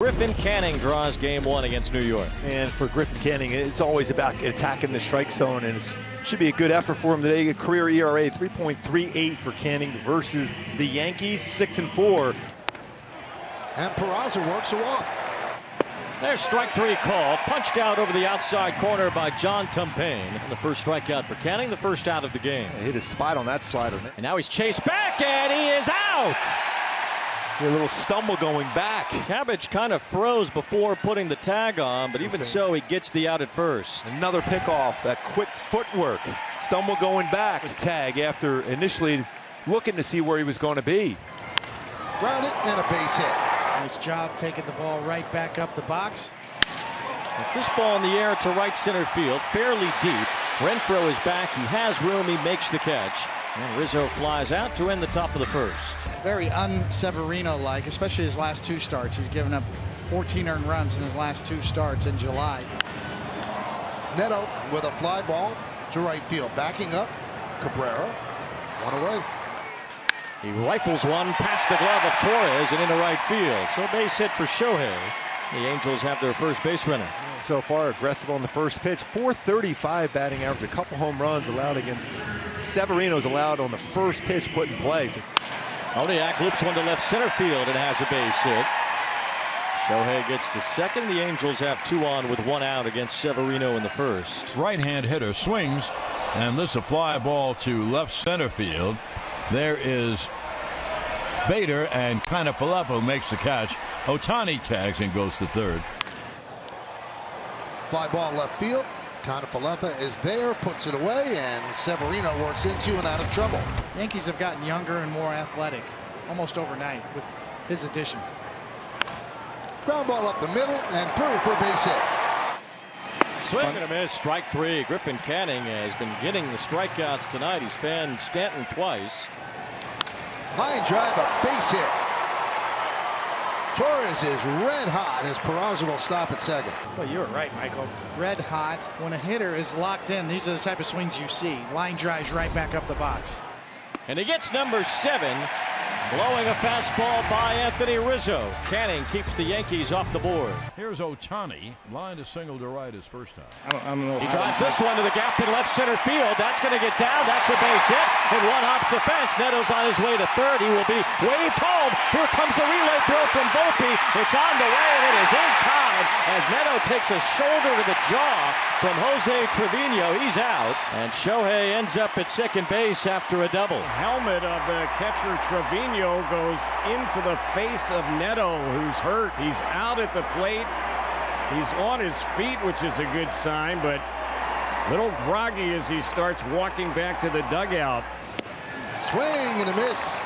Griffin Canning draws game one against New York. And for Griffin Canning, it's always about attacking the strike zone, and it should be a good effort for him today. A career ERA 3.38 for Canning versus the Yankees, 6-4. And Peraza works a walk. There's strike three called. Punched out over the outside corner by John Tumpain. The first strikeout for Canning, the first out of the game. Hit his spot on that slider. And now he's chased back, and he is out. A little stumble going back. Cabbage kind of froze before putting the tag on, but even so, he gets the out at first. Another pickoff, that quick footwork. Stumble going back. Tag after initially looking to see where he was going to be. Grounded and a base hit. Nice job taking the ball right back up the box. It's this ball in the air to right center field, fairly deep. Renfroe is back. He has room. He makes the catch. And Rizzo flies out to end the top of the first. Very un-Severino-like, especially his last two starts. He's given up 14 earned runs in his last two starts in July. Neto with a fly ball to right field. Backing up, Cabrera, one away. He rifles one past the glove of Torres and into right field. So base hit for Shohei. The Angels have their first base runner. So far aggressive on the first pitch. 435 batting average. A couple home runs allowed against Severino's allowed on the first pitch put in play. Moniak loops one to left center field and has a base hit. Shohei gets to second. The Angels have two on with one out against Severino in the first. Right-hand hitter swings, and this a fly ball to left center field. There is Bader, and Kiner-Falefa makes the catch. Ohtani tags and goes to third. Fly ball left field. Kiner-Falefa is there, puts it away, and Severino works into and out of trouble. Yankees have gotten younger and more athletic almost overnight with his addition. Ground ball up the middle and through for a base hit. Swing and a miss, strike three. Griffin Canning has been getting the strikeouts tonight. He's fanned Stanton twice. Line drive, a base hit. Torres is red hot as Peraza will stop at second. But you're right, Michael. Red hot. When a hitter is locked in, these are the type of swings you see. Line drives right back up the box. And he gets number 7. Blowing a fastball by Anthony Rizzo. Canning keeps the Yankees off the board. Here's Ohtani, line to single to right his first time. I don't know. He drives this one to the gap in left center field. That's going to get down. That's a base hit. And one hops the fence. Neto's on his way to third. He will be waved home. Here comes the relay throw from Volpe. It's on the way, and it is in time as Neto takes a shoulder to the jaw from Jose Trevino. He's out. And Shohei ends up at second base after a double. Helmet of the catcher Trevino goes into the face of Neto, who's hurt. He's out at the plate. He's on his feet, which is a good sign, but a little groggy as he starts walking back to the dugout. Swing and a miss.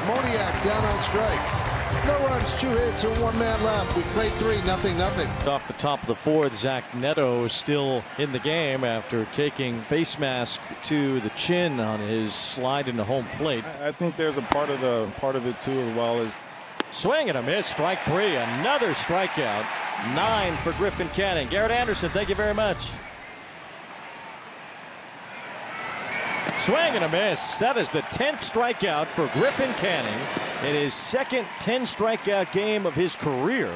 Moniak down on strikes. No runs, 2 hits, and 1 man left. We played 3, nothing. Off the top of the fourth, Zach Neto still in the game after taking face mask to the chin on his slide into home plate. I think there's a part of it too, as well as swing and a miss, strike three, another strikeout. 9 for Griffin Canning. Garrett Anderson, thank you very much. Swing and a miss. That is the 10th strikeout for Griffin Canning in his second 10 strikeout game of his career.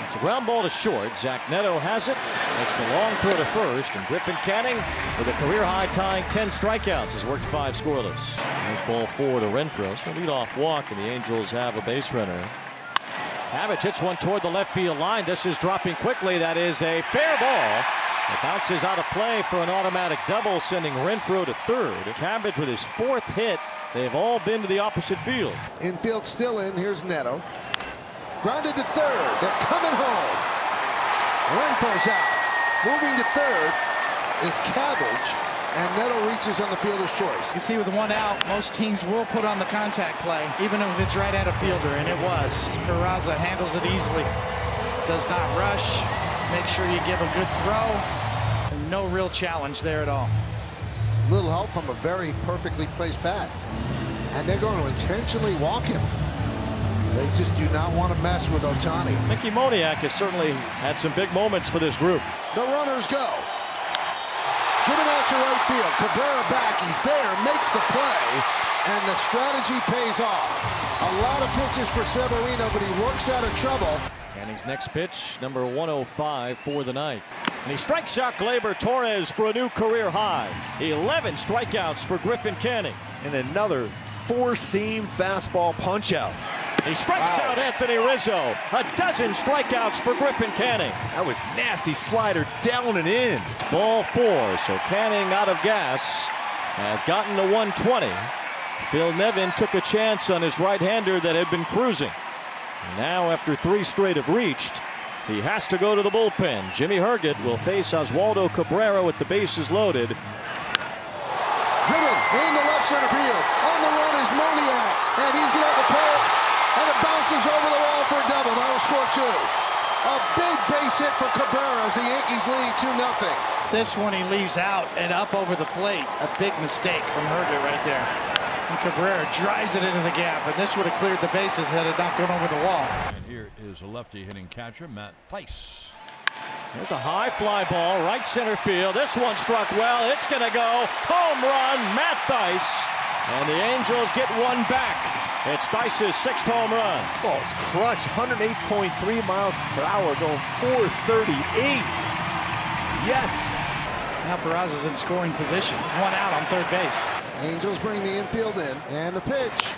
It's a ground ball to short. Zach Neto has it. Makes the long throw to first. And Griffin Canning, with a career high tying 10 strikeouts, has worked 5 scoreless. There's ball 4 to Renfroe. So leadoff walk, and the Angels have a base runner. Cabbage hits one toward the left field line. This is dropping quickly. That is a fair ball. It bounces out of play for an automatic double, sending Renfroe to third. Cabbage with his 4th hit. They've all been to the opposite field. Infield still in. Here's Neto. Grounded to third. They're coming home. Renfroe's out. Moving to third is Cabbage, and Neto reaches on the fielder's choice. You can see with 1 out, most teams will put on the contact play, even if it's right at a fielder, and it was. Peraza handles it easily. Does not rush. Make sure you give a good throw. And no real challenge there at all. Little help from a very perfectly placed bat. And they're going to intentionally walk him. They just do not want to mess with Ohtani. Mickey Moniak has certainly had some big moments for this group. The runners go. Driven out to right field. Cabrera back. He's there. Makes the play. And the strategy pays off. A lot of pitches for Severino, but he works out of trouble. Canning's next pitch, number 105 for the night. And he strikes out Gleyber Torres for a new career high. 11 strikeouts for Griffin Canning. And another four-seam fastball punch-out. He strikes out Anthony Rizzo. A dozen strikeouts for Griffin Canning. That was nasty slider down and in. Ball 4, so Canning out of gas has gotten to 120. Phil Nevin took a chance on his right-hander that had been cruising. Now, after 3 straight have reached, he has to go to the bullpen. Jimmy Herget will face Oswaldo Cabrera with the bases loaded. Driven into left center field. On the run is Moniak, and he's going to have to play it, and it bounces over the wall for a double. That'll score 2. A big base hit for Cabrera as the Yankees lead 2-0. This one he leaves out and up over the plate. A big mistake from Herget right there. And Cabrera drives it into the gap, and this would have cleared the bases had it not gone over the wall. And here is a lefty hitting catcher, Matt Thaiss. There's a high fly ball, right center field. This one struck well. It's going to go. Home run, Matt Thaiss. And the Angels get one back. It's Theiss's 6th home run. Ball's crushed, 108.3 miles per hour, going 438. Yes. Now Peraza's in scoring position. 1 out on third base. Angels bring the infield in, and the pitch.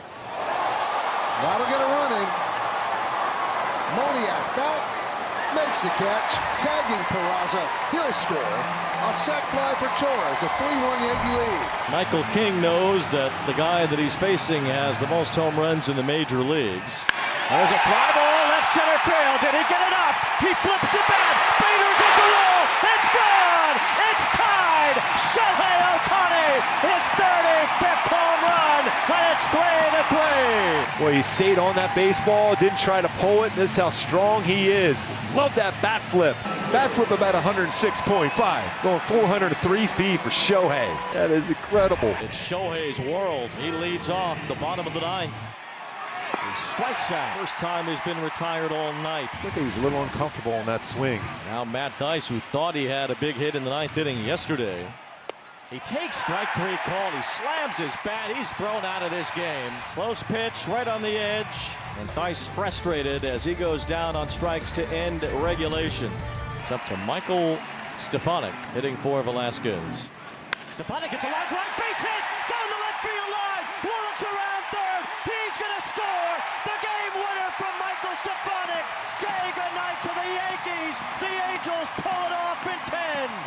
That'll get a run in. Moniak back, makes the catch, tagging Peraza. He'll score. A sac fly for Torres, a 3-1 Yankee lead. Michael King knows that the guy that he's facing has the most home runs in the major leagues. There's a fly ball, left center field. Did he get enough? He flips the bat. Bader's at the wall. It's gone. It's tied. Shohei Ohtani, his 35th home run, and it's 3-3. Boy, he stayed on that baseball, didn't try to pull it. This is how strong he is. Love that bat flip. Bat flip about 106.5, going 403 feet for Shohei. That is incredible. It's Shohei's world. He leads off the bottom of the 9th. He strikes out. First time he's been retired all night. I think he was a little uncomfortable on that swing. Now Matt Thaiss, who thought he had a big hit in the 9th inning yesterday. He takes strike 3 call. He slams his bat. He's thrown out of this game. Close pitch right on the edge. And Thaiss frustrated as he goes down on strikes to end regulation. It's up to Michael Stefanik hitting for Velasquez. Stefanik gets a line drive, base hit down the left field line.